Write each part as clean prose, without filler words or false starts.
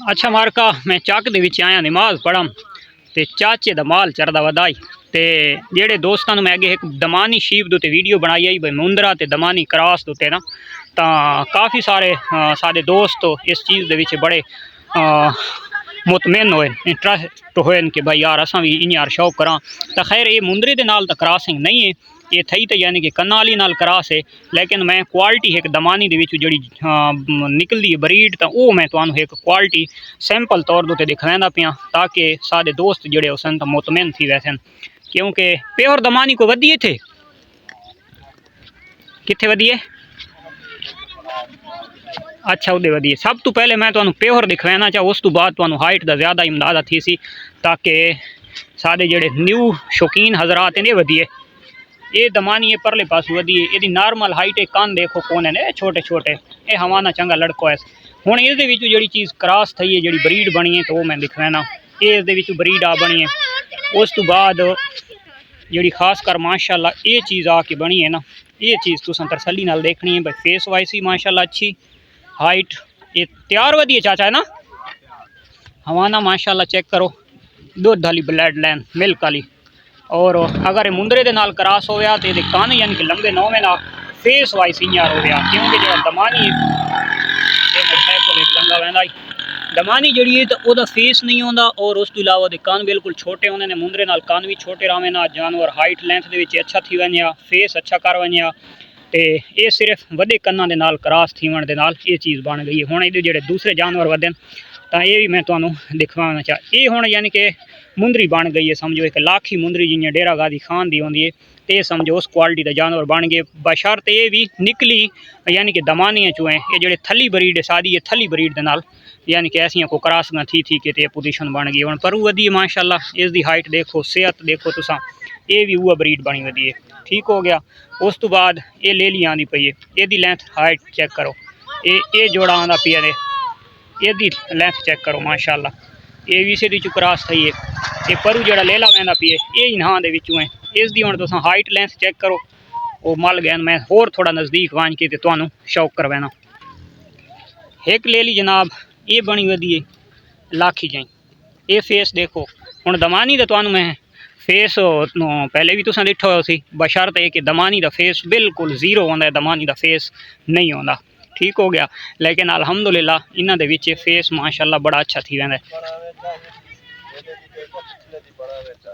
अच्छा मार्का मैं चक दे विच आया नमाज पढ़म ते चाचे दा माल चरदा वधाई ते जेड़े दोस्तां मैं अगे एक दमानी शीप दे वीडियो बनाई आई भाई मुंदरा ते दमानी क्रॉस दे ना काफ़ी सारे सारे दोस्त इस चीज़ दे विच बड़े मुतमैन होए इंटरस्ट होए कि भाई यार असा भी इन यार शौक करा तो खैर ये मुंदरे दे नाल तो क्रॉसिंग नहीं है ये थी तो यानी कि कनाली नाल क्रॉस है लेकिन मैं क्वालिटी एक दमानी दे विच जड़ी निकलती है ब्रीड तो वो मैं तुहानू एक क्वालिटी सैंपल तौर पर दिखाना पिया ताकि सारे दोस्त जड़े उसन तो मुतमैन थी वैसन क्योंकि प्योर दमानी को वधिए थे कितने वधिए अच्छा उदे वधिए सब तो पहले मैं तुहानू प्योर दिखाना चाह उस तो बाद तुहानू हाइट का ज़्यादा इमदादा थी सी ताकि सारे जड़े न्यू शौकीन हजरात हैं वधिए ये दमानी है परले पास वधिए ये नॉर्मल हाइट है कान देखो कौन है छोटे छोटे ये हवाना चंगा लड़को है हुण इस जी चीज़ क्रॉस थी है जी ब्रीड बनी है तो वो मैं दिखाना ये इस ब्रीड आ बनी है उस तो बाद जी खासकर माशाल्लाह ये चीज़ आके बनी है ना ये चीज़ तुसां तसल्ली नाल देखनी है भाई फेस वाइस ही माशाल्लाह अच्छी हाइट ये तैयार वधिए चाचा है ना हवाना माशाल्लाह चेक करो दुध वाली ब्लड लाइन मिल्क वाली और अगर मुंदरे दे नाल क्रॉस हो गया तो ये कान यानी कि लंबे नौवे ना फेस वाइस इयार हो गया क्योंकि जो दमानी है दमानी जड़ी है तो वह फेस नहीं आता और उस तो इलावा कान बिल्कुल छोटे होने ने मुंदरे नाल कान भी छोटे रहे ना जानवर हाइट लेंथ के अच्छा थी वजह फेस अच्छा कर वजह तो ये सिर्फ वधे कन्ना दे नाल क्रॉस थी वन दे नाल ये चीज़ बन गई है हुण ये जो दूसरे जानवर वधे तो ये भी मैं तुहानू दिखवाना चाह ये हुण यानी कि मुंदरी बन गई है समझो एक लाखी मुंदरी जियां डेरा गादी खान दी होंदी है तो समझो उस क्वालिटी का जानवर बन गए बशर्ते ये भी निकली यानी कि दमानिया चो है ये जो थली ब्रीड है सादी ये थली ब्रीड के नाल यानी कि ऐसियां को क्रॉसिंग थी कि ये पोजीशन बन गई हुण परू वधी माशाल्लाह इसकी हाइट देखो सेहत देखो तुसां ये भी वह ब्रीड बनी वधी है ठीक हो गया उस तो बाद ये ले ली आँदी पई है यदी लेंथ हाइट चेक करो ये जोड़ा आँदा पिया ने यदी लेंथ चेक करो माशाल्लाह ये भी इसे चो क्रॉस थी है ये परू जड़ा लेला वहदा पिए ये ही नहां दे विचों है इसकी हुण तुसां हाइट लेंथ चेक करो वो मल गए मैं होर थोड़ा नज़दीक वांज के तुहानू शौक करवाना एक ले ली जनाब ये बनी वधी है लाखी जाई ये फेस देखो हुण दमानी का तुहानू मैं फेस पहले भी तुसां दिठो हो सी बशर्ते है कि दमानी का फेस बिल्कुल जीरो होंदा है दमानी का फेस नहीं होंदा ठीक हो गया लेकिन अल्हम्दुलिल्लाह इन्हां दे विच फेस माशाल्लाह बड़ा अच्छा थी वैंदा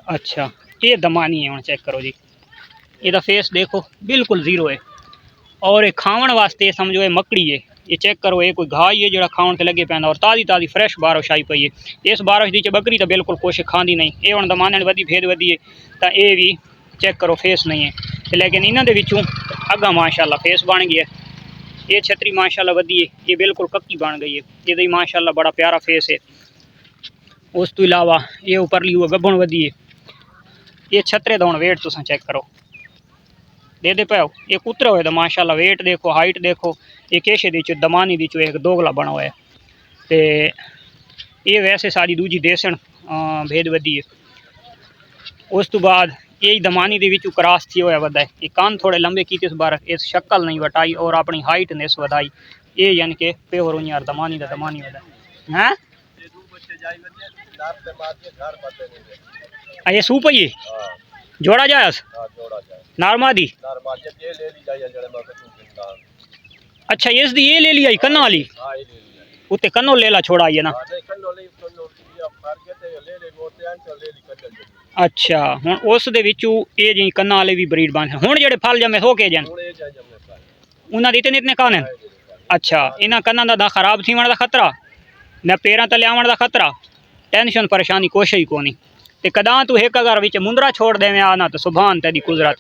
अच्छा ये दमानी है हुण चेक करो जी ये फेस देखो बिल्कुल जीरो है और ये खावन वास्ते समझो ये मकड़ी है ये चेक करो ये कोई घाह ही है जो खावन से लगे पैंदा और ताज़ी ताज़ी फ्रैश बारिश आई पई है इस बारिश दी बकरी तो बिल्कुल कुछ खाती नहीं ये हुण दमाने ने वधी भेद वधी है तो ये भी चेक करो फेस नहीं है लेकिन इन्हां दे विचों अग्गा माशाल्लाह फेस बन गया ये छतरी माशाल्लाह वधी है ये बिल्कुल कक्की बन गई है ये माशाल्लाह बड़ा प्यारा फेस है उस तो इलावा ये उपरली हुआ गब्बण वधी है ये छतरे दा हुण वेट तुसां चेक करो दे पाओ ये कुतरा हुए तो माशाल्लाह वेट देखो हाइट देखो ये केशे दी दमानी दी एक दोगला बना हुआ है तो ये वैसे सारी दूजी देसन भेद वधी है उस तो बाद ये दमानी दे विचों क्रॉस थी होया वधा है ये कान थोड़े लंबे की इस बार इस शक्ल नहीं वटाई और अपनी हाइट ने इस वधाई ये यानी कि प्योर हुई यार दमानी का दमानी वधा हैं ये सूप है ये जोड़ा जायस नारमा दी अच्छा इस दी ये ले लिया कन्ना वाली उत्ते कन्नो लेला छोड़ा है ना अच्छा हुण उस दे विचों ये जी कन्ना वाले भी ब्रीड बन हुण जेड़े फल जमे हो के जन उन्हां दी इतने कान हैं अच्छा इन्हां कन्ना दा खराब थी दा खतरा न पैरां तले आवण दा खतरा टेंशन परेशानी कुछ ही कोनी ते कदा तू एक अगर विच मुंदरा छोड़ देवे आ ना तो सुभान तेरी कुदरत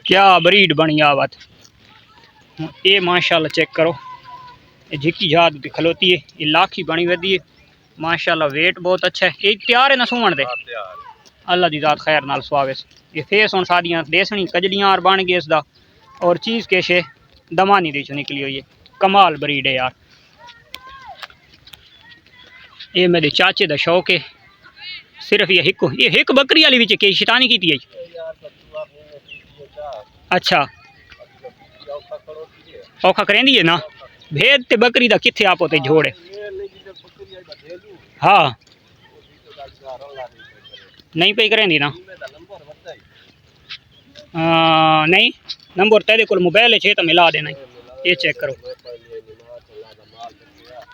क्या ब्रीड बनी आवत ये माशाल्लाह चेक करो ये झिकी जात की खलोती है ये लाखी बनी वधी है माशाल्लाह वेट बहुत अच्छा है ये तैयार है ना सुमन दे अल्लाह दी जात खैर नाल सुआवे ये फेस हुण सादियां देसनी कजलियां और बन गए इसदा और चीज़ केश है दमानी दे चो निकली हुई है कमाल ब्रीड है यार ये मेरे चाचे का शौक है सिर्फ ये एक बकरी वाली विच के शैतानी की है अच्छा औखा करेंदी है ना भेद ते बकरी दा किथे आपो ते जोड़ है हाँ नहीं पे करेंदी ना नहीं नंबर तेरे को मोबाइल है तो मिला देना ये चेक करो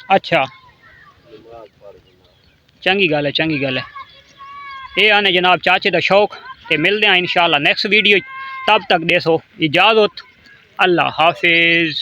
अच्छा चंगी गल है ये आने जनाब चाचे का शौक ते मिलते हैं इंशाल्लाह नेक्स्ट वीडियो तब तक देसो इजाज़त अल्लाह हाफिज़।